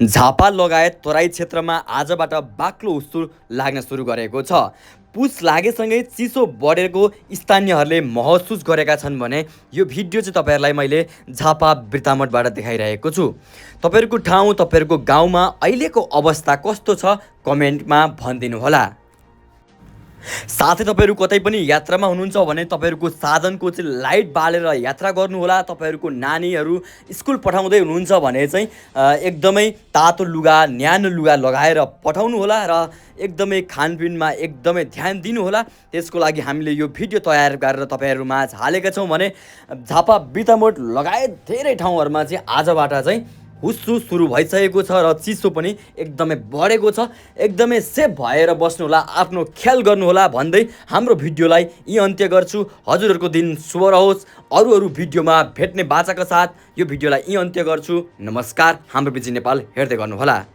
झापा लगायत तराई क्षेत्रमा आजबाट बाक्लो उस्तुर लाग्न सुरु गरेको छ। पुस लागेसँगै चिसो बढेको स्थानीयहरूले महसुस गरेका छन् भने यो भिडियो चाहिँ तपाईँहरूलाई मैले झापा वृत्तामोडबाट देखाइरहेको छु। तपाईँहरूको ठाउँ, तपाईँहरूको गाउँमा अहिलेको अवस्था कस्तो छ कमेन्टमा भनिदिनुहोला। साथै तपाईँहरू कतै पनि यात्रामा हुनुहुन्छ भने तपाईँहरूको साधनको चाहिँ लाइट बालेर यात्रा गर्नुहोला। तपाईँहरूको नानीहरू स्कुल पठाउँदै हुनुहुन्छ भने चाहिँ एकदमै तातो लुगा, न्यानो लुगा लगाएर पठाउनुहोला र एकदमै खानपिनमा एकदमै ध्यान दिनुहोला। त्यसको लागि हामीले यो भिडियो तयार गरेर तपाईँहरूमाझ हालेका छौँ भने झापा वृत्तामोड लगायत धेरै ठाउँहरूमा चाहिँ आजबाट चाहिँ हुस्सु सुरु भइसकेको छ र चिसो पनि एकदमै बढेको छ। एकदमै सेफ भएर बस्नुहोला, आफ्नो ख्याल गर्नुहोला भन्दै हाम्रो भिडियोलाई यी अन्त्य गर्छु। हजुरहरूको दिन शुभ रहोस्। अरू भिडियोमा भेट्ने बाचाका साथ यो भिडियोलाई यी अन्त्य गर्छु। नमस्कार। हाम्रो बिजी नेपाल हेर्दै गर्नुहोला।